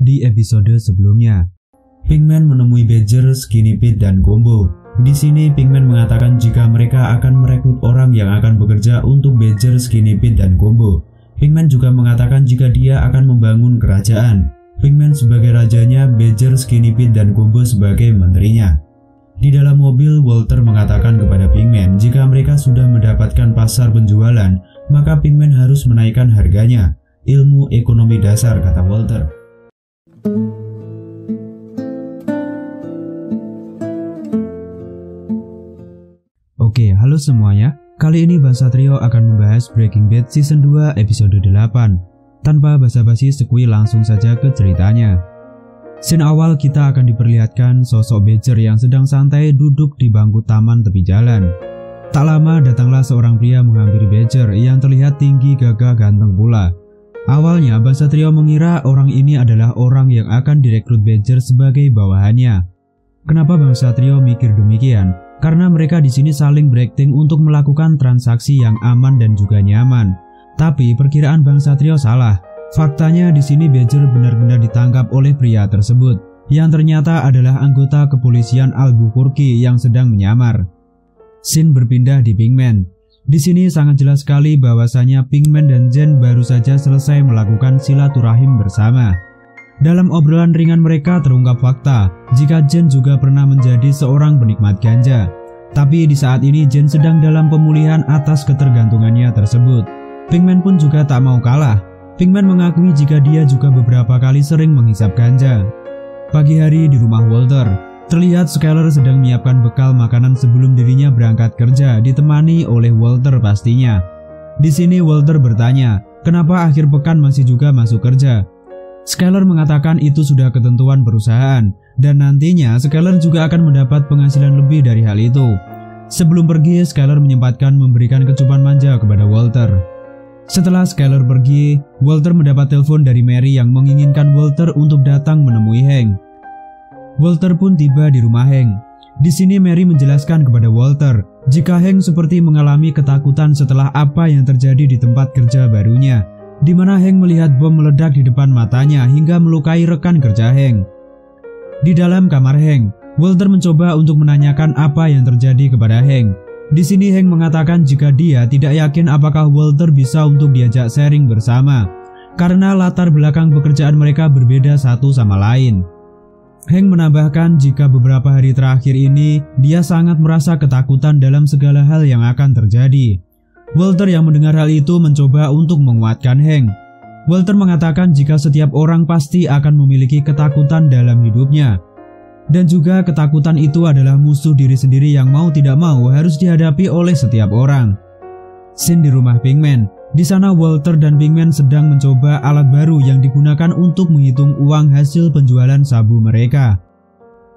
Di episode sebelumnya, Pinkman menemui Badger, Skinny Pete, dan Combo. Di sini Pinkman mengatakan jika mereka akan merekrut orang yang akan bekerja untuk Badger, Skinny Pete, dan Combo. Pinkman juga mengatakan jika dia akan membangun kerajaan. Pinkman sebagai rajanya, Badger, Skinny Pete, dan Combo sebagai menterinya. Di dalam mobil, Walter mengatakan kepada Pinkman jika mereka sudah mendapatkan pasar penjualan, maka Pinkman harus menaikkan harganya. Ilmu ekonomi dasar, kata Walter. Oke, halo semuanya. Kali ini Bang Satrio akan membahas Breaking Bad Season 2 episode 8. Tanpa basa-basi, sekui langsung saja ke ceritanya. Scene awal kita akan diperlihatkan sosok Badger yang sedang santai duduk di bangku taman tepi jalan. Tak lama datanglah seorang pria menghampiri Badger yang terlihat tinggi, gagah, ganteng pula. Awalnya Bang Satrio mengira orang ini adalah orang yang akan direkrut Badger sebagai bawahannya. Kenapa Bang Satrio mikir demikian? Karena mereka di sini saling berakting untuk melakukan transaksi yang aman dan juga nyaman. Tapi perkiraan Bang Satrio salah. Faktanya di sini Badger benar-benar ditangkap oleh pria tersebut, yang ternyata adalah anggota kepolisian Albuquerque yang sedang menyamar. Scene berpindah di Pinkman. Di sini sangat jelas sekali bahwasanya Pinkman dan Jen baru saja selesai melakukan silaturahim bersama. Dalam obrolan ringan mereka terungkap fakta jika Jen juga pernah menjadi seorang penikmat ganja. Tapi di saat ini Jen sedang dalam pemulihan atas ketergantungannya tersebut. Pinkman pun juga tak mau kalah. Pinkman mengakui jika dia juga beberapa kali sering menghisap ganja. Pagi hari di rumah Walter, terlihat Skyler sedang menyiapkan bekal makanan sebelum dirinya berangkat kerja, ditemani oleh Walter pastinya. Di sini Walter bertanya, kenapa akhir pekan masih juga masuk kerja? Skyler mengatakan itu sudah ketentuan perusahaan, dan nantinya Skyler juga akan mendapat penghasilan lebih dari hal itu. Sebelum pergi, Skyler menyempatkan memberikan kecupan manja kepada Walter. Setelah Skyler pergi, Walter mendapat telepon dari Mary yang menginginkan Walter untuk datang menemui Hank. Walter pun tiba di rumah Hank. Di sini Mary menjelaskan kepada Walter jika Hank seperti mengalami ketakutan setelah apa yang terjadi di tempat kerja barunya, di mana Hank melihat bom meledak di depan matanya hingga melukai rekan kerja Hank. Di dalam kamar Hank, Walter mencoba untuk menanyakan apa yang terjadi kepada Hank. Di sini Hank mengatakan jika dia tidak yakin apakah Walter bisa untuk diajak sharing bersama, karena latar belakang pekerjaan mereka berbeda satu sama lain. Hank menambahkan jika beberapa hari terakhir ini dia sangat merasa ketakutan dalam segala hal yang akan terjadi. Walter yang mendengar hal itu mencoba untuk menguatkan Hank. Walter mengatakan jika setiap orang pasti akan memiliki ketakutan dalam hidupnya. Dan juga ketakutan itu adalah musuh diri sendiri yang mau tidak mau harus dihadapi oleh setiap orang. Scene di rumah Pinkman. Di sana Walter dan Pinkman sedang mencoba alat baru yang digunakan untuk menghitung uang hasil penjualan sabu mereka.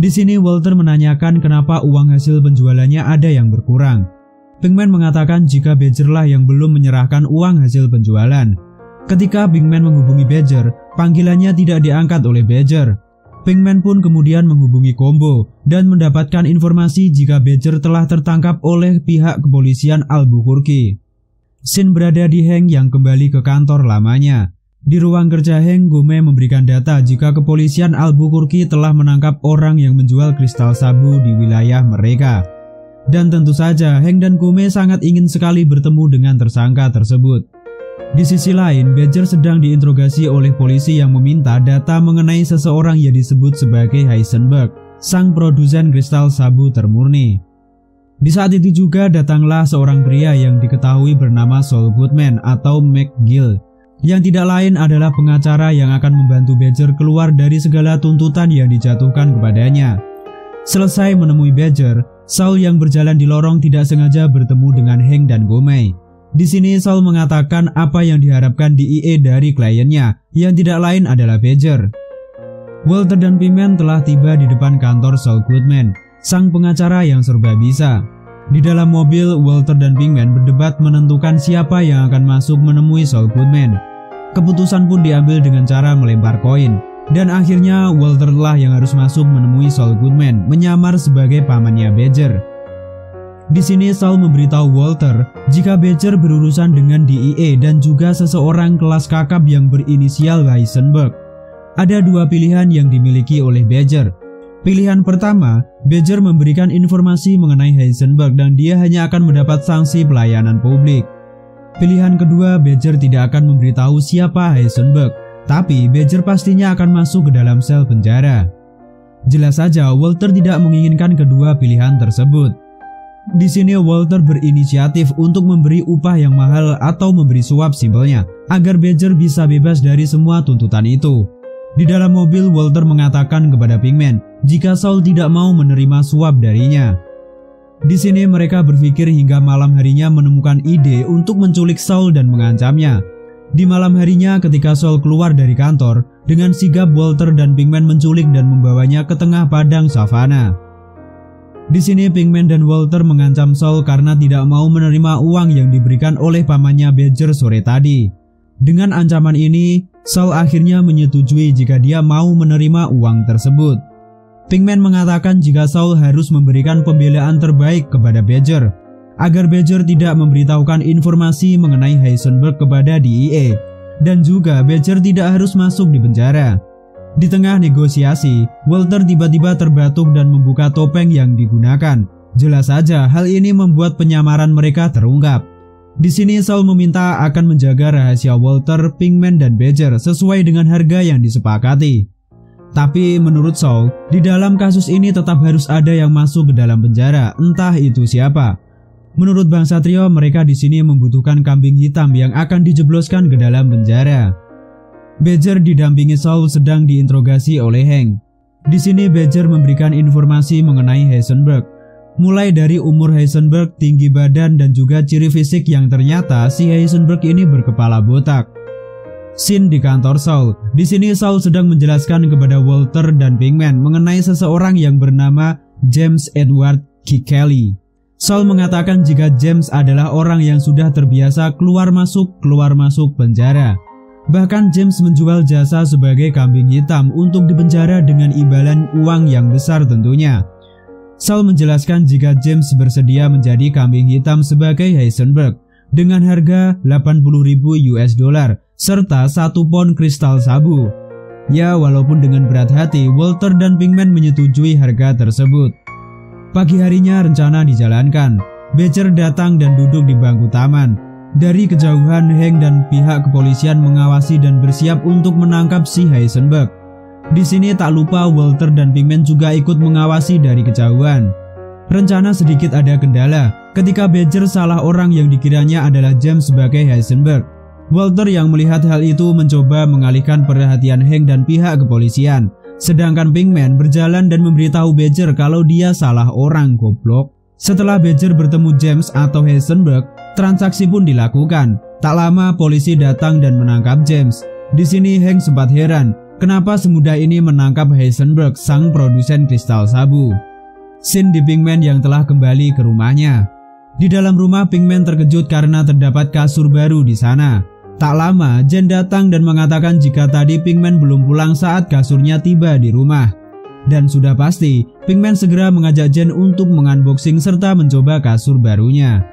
Di sini Walter menanyakan kenapa uang hasil penjualannya ada yang berkurang. Pinkman mengatakan jika Badger lah yang belum menyerahkan uang hasil penjualan. Ketika Pinkman menghubungi Badger, panggilannya tidak diangkat oleh Badger. Pinkman pun kemudian menghubungi Combo dan mendapatkan informasi jika Badger telah tertangkap oleh pihak kepolisian Albuquerque. Scene berada di Hank yang kembali ke kantor lamanya. Di ruang kerja Hank, Gome memberikan data jika kepolisian Albuquerque telah menangkap orang yang menjual kristal sabu di wilayah mereka. Dan tentu saja Hank dan Gome sangat ingin sekali bertemu dengan tersangka tersebut. Di sisi lain, Badger sedang diinterogasi oleh polisi yang meminta data mengenai seseorang yang disebut sebagai Heisenberg, sang produsen kristal sabu termurni. Di saat itu juga datanglah seorang pria yang diketahui bernama Saul Goodman atau McGill, yang tidak lain adalah pengacara yang akan membantu Badger keluar dari segala tuntutan yang dijatuhkan kepadanya. Selesai menemui Badger, Saul yang berjalan di lorong tidak sengaja bertemu dengan Hank dan Gome. Di sini Saul mengatakan apa yang diharapkan DEA dari kliennya, yang tidak lain adalah Badger. Walter dan Pinkman telah tiba di depan kantor Saul Goodman, sang pengacara yang serba bisa. Di dalam mobil, Walter dan Pinkman berdebat menentukan siapa yang akan masuk menemui Saul Goodman. Keputusan pun diambil dengan cara melempar koin, dan akhirnya Walter lah yang harus masuk menemui Saul Goodman, menyamar sebagai pamannya Badger. Di sini Saul memberitahu Walter jika Badger berurusan dengan DEA dan juga seseorang kelas kakap yang berinisial Heisenberg. Ada dua pilihan yang dimiliki oleh Badger. Pilihan pertama, Badger memberikan informasi mengenai Heisenberg dan dia hanya akan mendapat sanksi pelayanan publik. Pilihan kedua, Badger tidak akan memberitahu siapa Heisenberg, tapi Badger pastinya akan masuk ke dalam sel penjara. Jelas saja Walter tidak menginginkan kedua pilihan tersebut. Di sini Walter berinisiatif untuk memberi upah yang mahal atau memberi suap simpelnya, agar Badger bisa bebas dari semua tuntutan itu. Di dalam mobil, Walter mengatakan kepada Pinkman jika Saul tidak mau menerima suap darinya. Di sini mereka berpikir hingga malam harinya menemukan ide untuk menculik Saul dan mengancamnya. Di malam harinya ketika Saul keluar dari kantor, dengan sigap Walter dan Pinkman menculik dan membawanya ke tengah padang savana. Di sini Pinkman dan Walter mengancam Saul karena tidak mau menerima uang yang diberikan oleh pamannya Badger sore tadi. Dengan ancaman ini, Saul akhirnya menyetujui jika dia mau menerima uang tersebut. Pinkman mengatakan jika Saul harus memberikan pembelaan terbaik kepada Badger, agar Badger tidak memberitahukan informasi mengenai Heisenberg kepada DEA, dan juga Badger tidak harus masuk di penjara. Di tengah negosiasi, Walter tiba-tiba terbatuk dan membuka topeng yang digunakan. Jelas saja hal ini membuat penyamaran mereka terungkap. Di sini Saul meminta akan menjaga rahasia Walter, Pinkman, dan Badger sesuai dengan harga yang disepakati. Tapi menurut Saul, di dalam kasus ini tetap harus ada yang masuk ke dalam penjara, entah itu siapa. Menurut Bang Satrio, mereka di sini membutuhkan kambing hitam yang akan dijebloskan ke dalam penjara. Badger didampingi Saul sedang diinterogasi oleh Hank. Di sini Badger memberikan informasi mengenai Heisenberg, mulai dari umur Heisenberg, tinggi badan, dan juga ciri fisik yang ternyata si Heisenberg ini berkepala botak. Scene di kantor Saul. Di sini Saul sedang menjelaskan kepada Walter dan Pinkman mengenai seseorang yang bernama James Edward Kelly. Saul mengatakan jika James adalah orang yang sudah terbiasa keluar masuk penjara. Bahkan James menjual jasa sebagai kambing hitam untuk dipenjara dengan imbalan uang yang besar tentunya. Saul menjelaskan jika James bersedia menjadi kambing hitam sebagai Heisenberg dengan harga $80.000 serta 1 pon kristal sabu. Ya, walaupun dengan berat hati, Walter dan Pinkman menyetujui harga tersebut. Pagi harinya rencana dijalankan. Badger datang dan duduk di bangku taman. Dari kejauhan, Hank dan pihak kepolisian mengawasi dan bersiap untuk menangkap si Heisenberg. Di sini tak lupa Walter dan Pinkman juga ikut mengawasi dari kejauhan. Rencana sedikit ada kendala ketika Badger salah orang yang dikiranya adalah James sebagai Heisenberg. Walter yang melihat hal itu mencoba mengalihkan perhatian Hank dan pihak kepolisian, sedangkan Pinkman berjalan dan memberitahu Badger kalau dia salah orang, goblok. Setelah Badger bertemu James atau Heisenberg, transaksi pun dilakukan. Tak lama polisi datang dan menangkap James. Di sini Hank sempat heran, kenapa semudah ini menangkap Heisenberg, sang produsen kristal sabu. Scene di Pinkman yang telah kembali ke rumahnya. Di dalam rumah, Pinkman terkejut karena terdapat kasur baru di sana. Tak lama, Jen datang dan mengatakan jika tadi Pinkman belum pulang saat kasurnya tiba di rumah. Dan sudah pasti, Pinkman segera mengajak Jen untuk mengunboxing serta mencoba kasur barunya.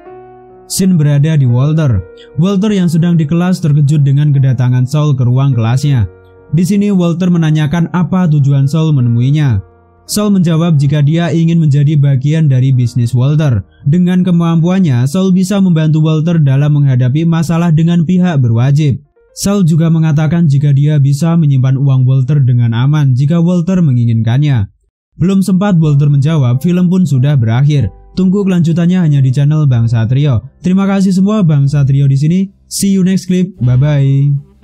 Scene berada di Walter. Walter yang sedang di kelas terkejut dengan kedatangan Saul ke ruang kelasnya. Di sini Walter menanyakan apa tujuan Saul menemuinya. Saul menjawab jika dia ingin menjadi bagian dari bisnis Walter. Dengan kemampuannya, Saul bisa membantu Walter dalam menghadapi masalah dengan pihak berwajib. Saul juga mengatakan jika dia bisa menyimpan uang Walter dengan aman jika Walter menginginkannya. Belum sempat Walter menjawab, film pun sudah berakhir. Tunggu kelanjutannya hanya di channel Bang Satrio. Terima kasih semua Bang Satrio di sini. See you next clip. Bye bye.